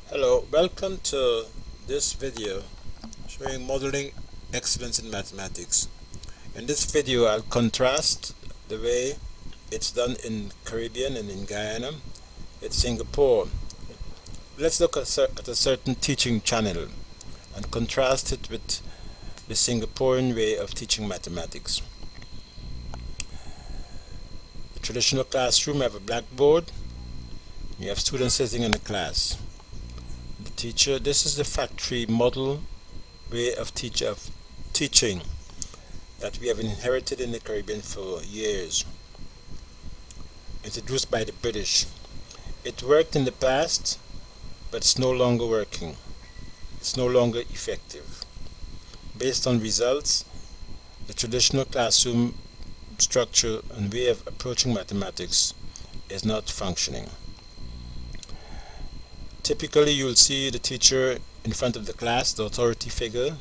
Hello, welcome to this video showing modeling excellence in mathematics. In this video I'll contrast the way it's done in Caribbean and in Guyana, in Singapore. Let's look at a certain teaching channel and contrast it with the Singaporean way of teaching mathematics. The traditional classroom, you have a blackboard, you have students sitting in the class. The teacher, this is the factory model way of teaching that we have inherited in the Caribbean for years, introduced by the British. It worked in the past, but it's no longer working. It's no longer effective. Based on results, the traditional classroom structure and way of approaching mathematics is not functioning. Typically, you'll see the teacher in front of the class, the authority figure,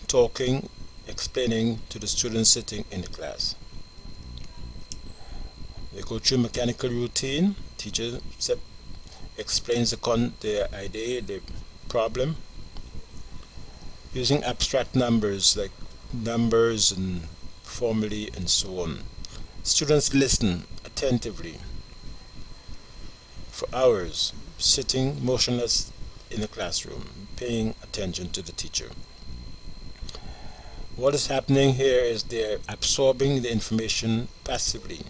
talking, explaining to the students sitting in the class. They go through mechanical routine. Teacher explains the idea, the problem, using abstract numbers like numbers and formulae and so on. Students listen attentively for hours, sitting motionless in the classroom, paying attention to the teacher. What is happening here is they're absorbing the information passively.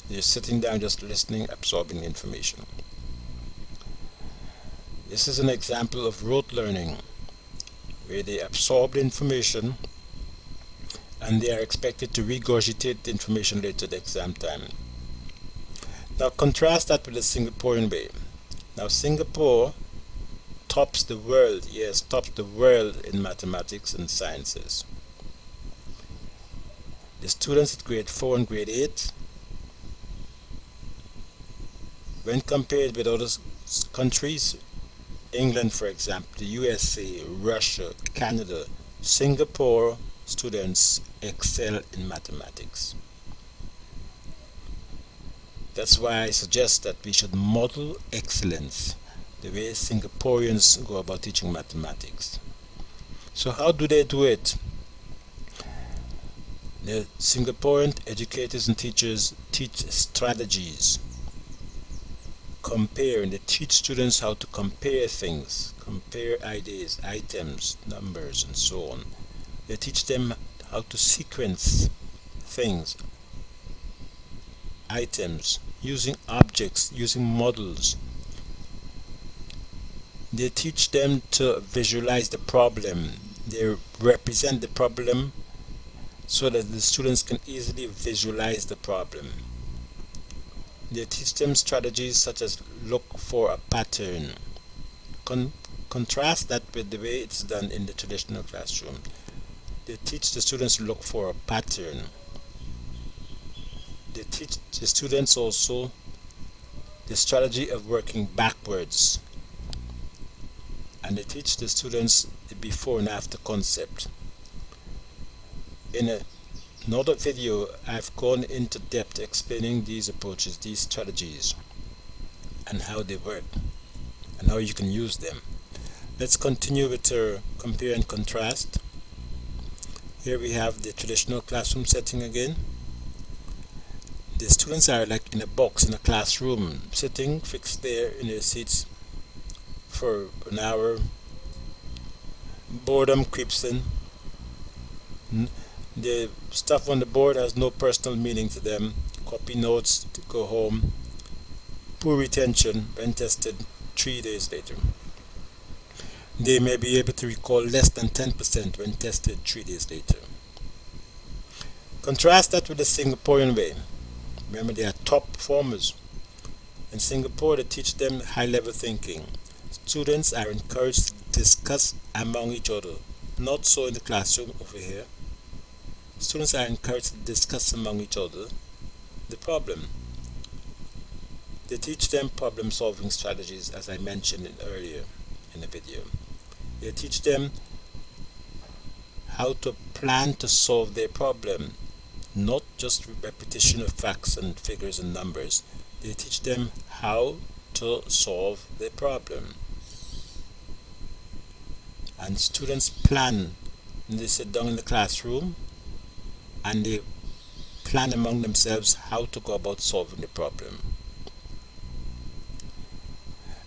They're sitting down just listening, absorbing the information. This is an example of rote learning, where they absorb the information and they are expected to regurgitate the information later at the exam time. Now contrast that with the Singaporean way. Now Singapore tops the world, yes, tops the world in mathematics and sciences. The students at grade 4 and grade 8, when compared with other countries, England for example, the USA, Russia, Canada, Singapore students excel in mathematics. That's why I suggest that we should model excellence the way Singaporeans go about teaching mathematics. So how do they do it? The Singaporean educators and teachers teach strategies. Compare, they teach students how to compare things, compare ideas, items, numbers, and so on. They teach them how to sequence things, items, using objects, using models. They teach them to visualize the problem. They represent the problem so that the students can easily visualize the problem. They teach them strategies such as look for a pattern. Contrast that with the way it's done in the traditional classroom. They teach the students to look for a pattern. They teach the students also the strategy of working backwards. And they teach the students the before and after concept. In another video, I've gone into depth explaining these approaches, these strategies, and how they work, and how you can use them. Let's continue with our compare and contrast. Here we have the traditional classroom setting again. The students are like in a box in a classroom, sitting fixed there in their seats for an hour. Boredom creeps in. The stuff on the board has no personal meaning to them. Copy notes to go home. Poor retention when tested 3 days later. They may be able to recall less than 10% when tested 3 days later. Contrast that with the Singaporean way. Remember, they are top performers. In Singapore, they teach them high-level thinking. Students are encouraged to discuss among each other. Not so in the classroom over here. Students are encouraged to discuss among each other the problem. They teach them problem-solving strategies, as I mentioned earlier in the video. They teach them how to plan to solve their problem, not just repetition of facts and figures and numbers. They teach them how to solve the problem. And students plan. They sit down in the classroom and they plan among themselves how to go about solving the problem.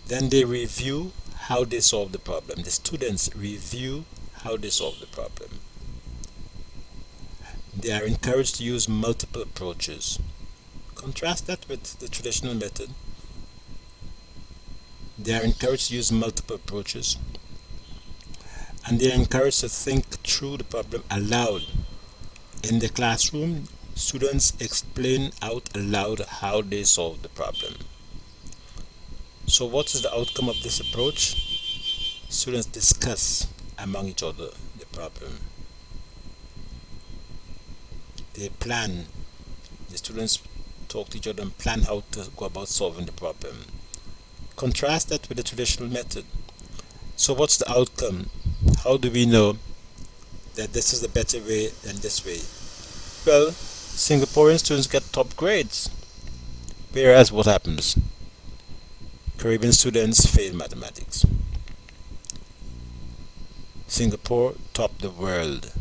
Then they review how they solve the problem. The students review how they solve the problem. They are encouraged to use multiple approaches. Contrast that with the traditional method. They are encouraged to use multiple approaches, and they are encouraged to think through the problem aloud. In the classroom, students explain out aloud how they solve the problem. So what is the outcome of this approach? Students discuss among each other the problem. They plan. The students talk to each other and plan how to go about solving the problem. Contrast that with the traditional method. So what's the outcome? How do we know that this is the better way than this way? Well, Singaporean students get top grades. Whereas what happens? Caribbean students fail mathematics. Singapore top the world.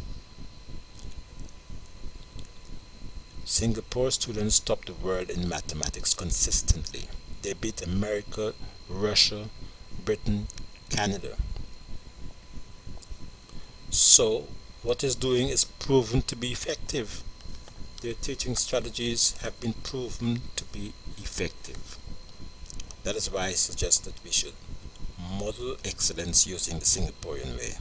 Singapore students top the world in mathematics consistently. They beat America, Russia, Britain, Canada. So, what is doing is proven to be effective. Their teaching strategies have been proven to be effective. That is why I suggest that we should model excellence using the Singaporean way.